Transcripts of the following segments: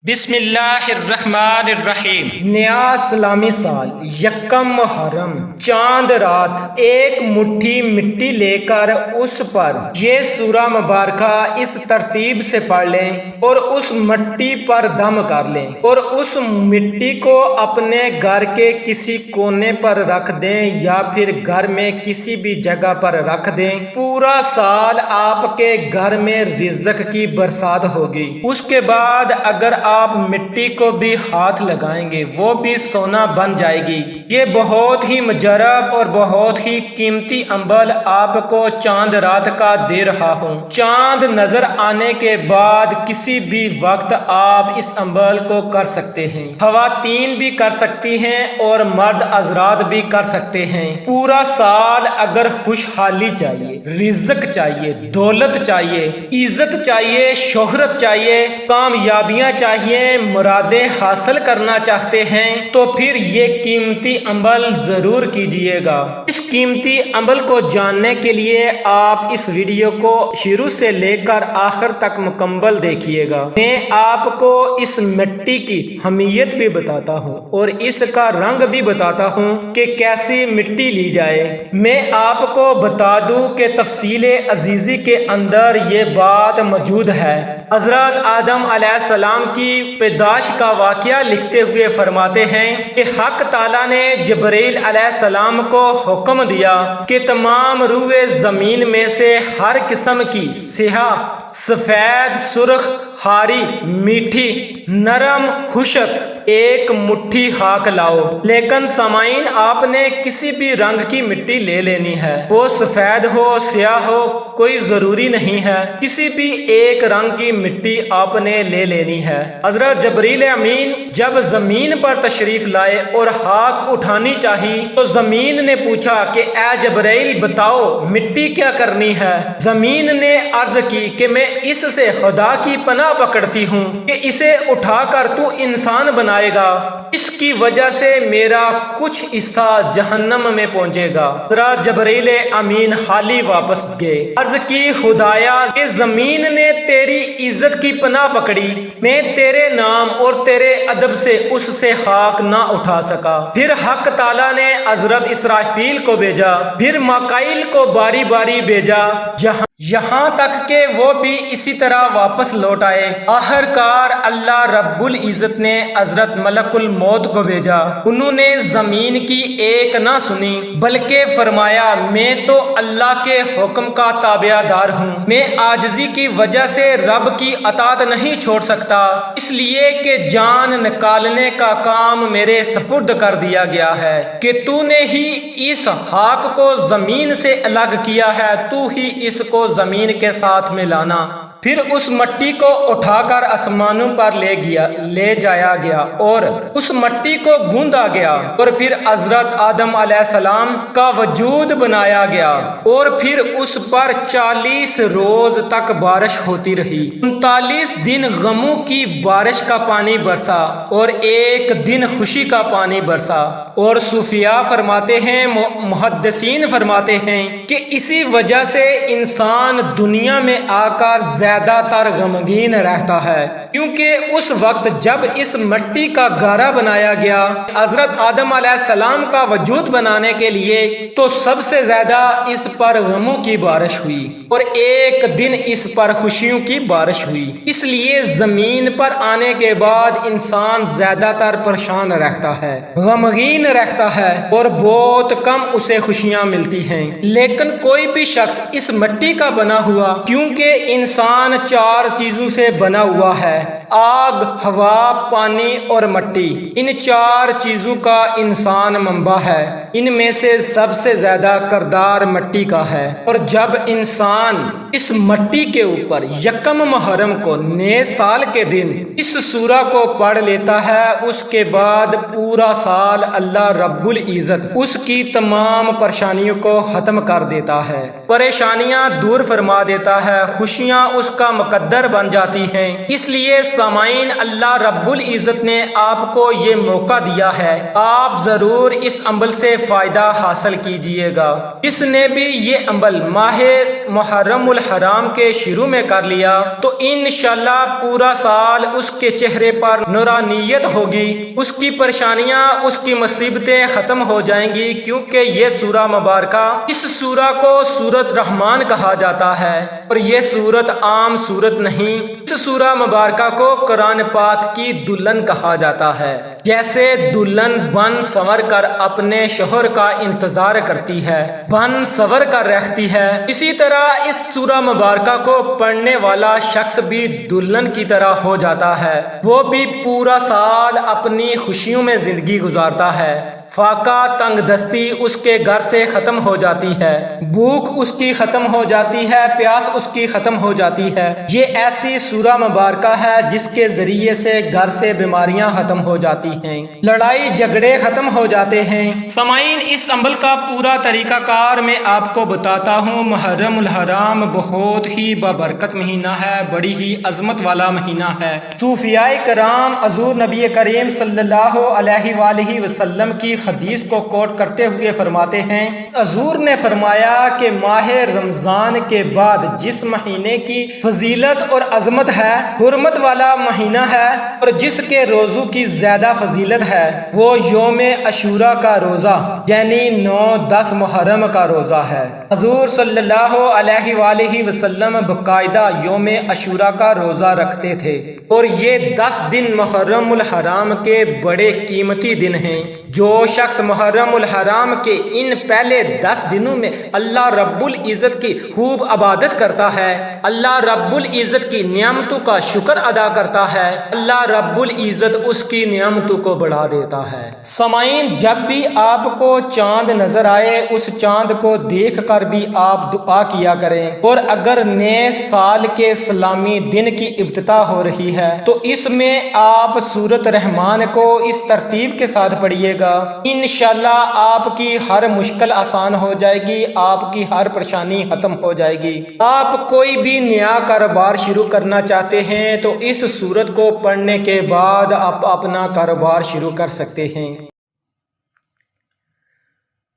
بسم اللہ الرحمن الرحیم۔ نیا اسلامی سال، یکم محرم، چاند رات ایک مٹھی مٹی لے کر اس پر یہ سورہ مبارکہ اس ترتیب سے پڑھ لیں اور اس مٹی پر دم کر لیں اور اس مٹی کو اپنے گھر کے کسی کونے پر رکھ دیں یا پھر گھر میں کسی بھی جگہ پر رکھ دیں۔ پورا سال آپ کے گھر میں رزق کی برسات ہوگی۔ اس کے بعد اگر آپ مٹی کو بھی ہاتھ لگائیں گے وہ بھی سونا بن جائے گی۔ یہ بہت ہی مجرب اور بہت ہی قیمتی عمل آپ کو چاند رات کا دے رہا ہوں۔ چاند نظر آنے کے بعد کسی بھی وقت آپ اس عمل کو کر سکتے ہیں۔ خواتین بھی کر سکتی ہیں اور مرد حضرات بھی کر سکتے ہیں۔ پورا سال اگر خوشحالی چاہیے، رزق چاہیے، دولت چاہیے، عزت چاہیے، شہرت چاہیے، کامیابیاں چاہیے، مرادیں حاصل کرنا چاہتے ہیں تو پھر یہ قیمتی عمل ضرور کیجیے گا۔ اس قیمتی عمل کو جاننے کے لیے آپ اس ویڈیو کو شروع سے لے کر آخر تک مکمل دیکھیے گا۔ میں آپ کو اس مٹی کی اہمیت بھی بتاتا ہوں اور اس کا رنگ بھی بتاتا ہوں کہ کیسی مٹی لی جائے۔ میں آپ کو بتا دوں کہ تفصیل عزیزی کے اندر یہ بات موجود ہے۔ حضرت آدم علیہ السلام کی پیدائش کا واقعہ لکھتے ہوئے فرماتے ہیں کہ حق تعالیٰ نے جبرائیل علیہ السلام کو حکم دیا کہ تمام روئے زمین میں سے ہر قسم کی سیاہ، سفید، سرخ، ہاری، میٹھی، نرم، خشک ایک مٹھی خاک لاؤ۔ لیکن سامعین، آپ نے کسی بھی رنگ کی مٹی لے لینی ہے، وہ سفید ہو، سیاہ ہو، کوئی ضروری نہیں ہے، کسی بھی ایک رنگ کی مٹی آپ نے لے لینی ہے۔ حضرت جبرائیل امین جب زمین پر تشریف لائے اور ہاتھ اٹھانی چاہی تو زمین نے پوچھا کہ اے جبرائیل بتاؤ مٹی کیا کرنی ہے۔ زمین نے عرض کی کہ میں اس سے خدا کی پناہ پکڑتی ہوں کہ اسے اٹھا کر تو انسان بنائے گا، اس کی وجہ سے میرا کچھ حصہ جہنم میں پہنچے گا۔ حضرت جبرائیل امین خالی واپس گئے۔ عرض کی خدایا کہ زمین نے تیری عزت کی پناہ پکڑی، میں تیرے نام اور تیرے ادب سے اس سے خاک نہ اٹھا سکا۔ پھر حق تعالیٰ نے حضرت اسرافیل کو بھیجا، پھر میکائیل کو باری باری بھیجا، یہاں تک کہ وہ بھی اسی طرح واپس لوٹ آئے۔ آخر کار اللہ رب العزت نے حضرت ملک الموت کو بھیجا۔ انہوں نے زمین کی ایک نہ سنی بلکہ فرمایا میں تو اللہ کے حکم کا تابع دار ہوں، میں عاجزی کی وجہ سے رب کی اطاعت نہیں چھوڑ سکتا، اس لیے کہ جان نکالنے کا کام میرے سپرد کر دیا گیا ہے کہ تو نے ہی اس خاک کو زمین سے الگ کیا ہے، تو ہی اس کو زمین کے ساتھ ملانا۔ پھر اس مٹی کو اٹھا کر آسمانوں پر لے جایا گیا اور اس مٹی کو گوندا گیا اور پھر حضرت آدم علیہ السلام کا وجود بنایا گیا اور پھر اس پر 40 روز تک بارش ہوتی رہی۔ 39 دن غموں کی بارش کا پانی برسا اور ایک دن خوشی کا پانی برسا۔ اور صوفیاء فرماتے ہیں، محدثین فرماتے ہیں کہ اسی وجہ سے انسان دنیا میں آ کر زیادہ تر غمگین رہتا ہے، کیونکہ اس وقت جب اس مٹی کا گارا بنایا گیا حضرت آدم علیہ السلام کا وجود بنانے کے لیے تو سب سے زیادہ اس پر غموں کی بارش ہوئی اور ایک دن اس پر خوشیوں کی بارش ہوئی۔ اس لیے زمین پر آنے کے بعد انسان زیادہ تر پریشان رہتا ہے، غمگین رہتا ہے اور بہت کم اسے خوشیاں ملتی ہیں۔ لیکن کوئی بھی شخص اس مٹی کا بنا ہوا، کیونکہ انسان 4 چیزوں سے بنا ہوا ہے، آگ، ہوا، پانی اور مٹی۔ ان 4 چیزوں کا انسان منبع ہے۔ ان میں سے سب سے زیادہ کردار مٹی کا ہے۔ اور جب انسان اس مٹی کے اوپر یکم محرم کو نئے سال کے دن اس سورہ کو پڑھ لیتا ہے، اس کے بعد پورا سال اللہ رب العزت اس کی تمام پریشانیوں کو ختم کر دیتا ہے، پریشانیاں دور فرما دیتا ہے، خوشیاں اس کا مقدر بن جاتی ہیں۔ اس لیے سامعین، اللہ رب العزت نے آپ کو یہ موقع دیا ہے، آپ ضرور اس عمل سے فائدہ حاصل کیجئے گا۔ جس نے بھی یہ عمل ماہ محرم الحرام کے شروع میں کر لیا تو انشاءاللہ پورا سال اس کے چہرے پر نورانیت ہوگی، اس کی پریشانیاں، اس کی مصیبتیں ختم ہو جائیں گی، کیونکہ یہ سورہ مبارکہ، اس سورہ کو سورۃ رحمان کہا جاتا ہے اور یہ سورت عام سورت نہیں، اس سورہ مبارکہ کو قرآن پاک کی دلہن کہا جاتا ہے۔ جیسے دلہن بن سنور کر اپنے شوہر کا انتظار کرتی ہے، بن سنور کر رہتی ہے، اسی طرح اس سورہ مبارکہ کو پڑھنے والا شخص بھی دلہن کی طرح ہو جاتا ہے، وہ بھی پورا سال اپنی خوشیوں میں زندگی گزارتا ہے، فاقہ تنگ دستی اس کے گھر سے ختم ہو جاتی ہے، بھوک اس کی ختم ہو جاتی ہے، پیاس اس کی ختم ہو جاتی ہے۔ یہ ایسی سورہ مبارکہ ہے جس کے ذریعے سے گھر سے بیماریاں ختم ہو جاتی ہیں، لڑائی جھگڑے ختم ہو جاتے ہیں۔ سامعین، اس عمل کا پورا طریقہ کار میں آپ کو بتاتا ہوں۔ محرم الحرام بہت ہی بابرکت مہینہ ہے، بڑی ہی عظمت والا مہینہ ہے۔ صوفیاء کرام حضور نبی کریم صلی اللہ علیہ وآلہ وسلم کی حدیث کو کوٹ کرتے ہوئے فرماتے ہیں، حضور نے فرمایا کہ ماہ رمضان کے بعد جس مہینے کی فضیلت اور عظمت ہے، حرمت والا مہینہ ہے اور جس کے روزوں کی زیادہ فضیلت ہے، وہ یوم عاشوراء کا روزہ یعنی 9-10 محرم کا روزہ ہے۔ حضور صلی اللہ علیہ وآلہ وسلم باقاعدہ یوم عاشوراء کا روزہ رکھتے تھے اور یہ 10 دن محرم الحرام کے بڑے قیمتی دن ہیں۔ جو شخص محرم الحرام کے ان پہلے 10 دنوں میں اللہ رب العزت کی خوب عبادت کرتا ہے، اللہ رب العزت کی نعمتوں کا شکر ادا کرتا ہے، اللہ رب العزت اس کی نعمتوں کو بڑھا دیتا ہے۔ سامعین، جب بھی آپ کو چاند نظر آئے اس چاند کو دیکھ کر بھی آپ دعا کیا کریں، اور اگر نئے سال کے اسلامی دن کی ابتدا ہو رہی ہے تو اس میں آپ سورۃ رحمان کو اس ترتیب کے ساتھ پڑھیے گا، انشاءاللہ آپ کی ہر مشکل آسان ہو جائے گی، آپ کی ہر پریشانی ختم ہو جائے گی۔ آپ کوئی بھی نیا کاروبار شروع کرنا چاہتے ہیں تو اس سورت کو پڑھنے کے بعد آپ اپنا کاروبار شروع کر سکتے ہیں۔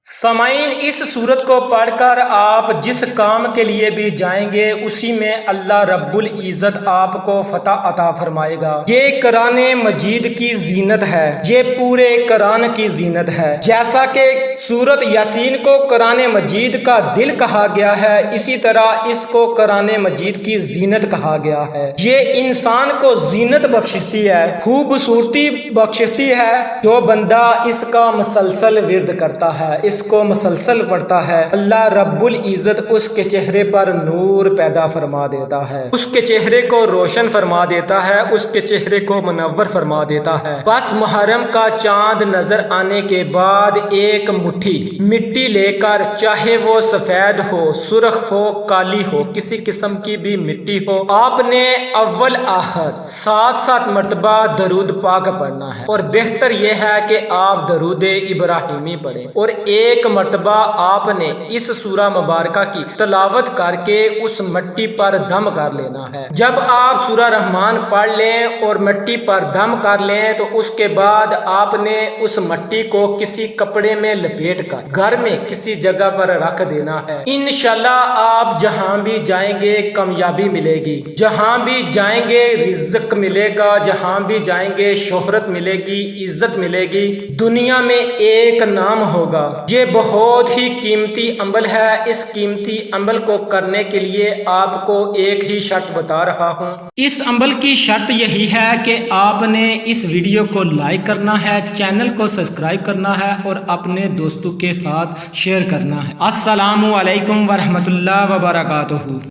سامعین، اس سورت کو پڑھ کر آپ جس کام کے لیے بھی جائیں گے اسی میں اللہ رب العزت آپ کو فتح عطا فرمائے گا۔ یہ قرآن مجید کی زینت ہے، یہ پورے قرآن کی زینت ہے۔ جیسا کہ سورت یاسین کو قرآن مجید کا دل کہا گیا ہے، اسی طرح اس کو قرآن مجید کی زینت کہا گیا ہے۔ یہ انسان کو زینت بخشتی ہے، خوبصورتی بخشتی ہے۔ جو بندہ اس کا مسلسل ورد کرتا ہے، اس کو مسلسل پڑھتا ہے، اللہ رب العزت اس کے چہرے پر نور پیدا فرما دیتا ہے، اس کے چہرے کو روشن فرما دیتا ہے، اس کے چہرے کو منور فرما دیتا ہے۔ بس محرم کا چاند نظر آنے کے بعد ایک مٹھی مٹی لے کر، چاہے وہ سفید ہو، سرخ ہو، کالی ہو، کسی قسم کی بھی مٹی ہو، آپ نے اول آخر 7 مرتبہ درود پاک پڑھنا ہے، اور بہتر یہ ہے کہ آپ درود ابراہیمی پڑھیں، اور ایک مرتبہ آپ نے اس سورہ مبارکہ کی تلاوت کر کے اس مٹی پر دم کر لینا ہے۔ جب آپ سورہ رحمان پڑھ لیں اور مٹی پر دم کر لیں تو اس کے بعد آپ نے اس مٹی کو کسی کپڑے میں لپیٹ کر گھر میں کسی جگہ پر رکھ دینا ہے۔ انشاءاللہ آپ جہاں بھی جائیں گے کامیابی ملے گی، جہاں بھی جائیں گے رزق ملے گا، جہاں بھی جائیں گے شہرت ملے گی، عزت ملے گی، دنیا میں ایک نام ہوگا۔ یہ بہت ہی قیمتی عمل ہے۔ اس قیمتی عمل کو کرنے کے لیے آپ کو ایک ہی شرط بتا رہا ہوں۔ اس عمل کی شرط یہی ہے کہ آپ نے اس ویڈیو کو لائک کرنا ہے، چینل کو سبسکرائب کرنا ہے اور اپنے دوستوں کے ساتھ شیئر کرنا ہے۔ السلام علیکم ورحمۃ اللہ وبرکاتہ۔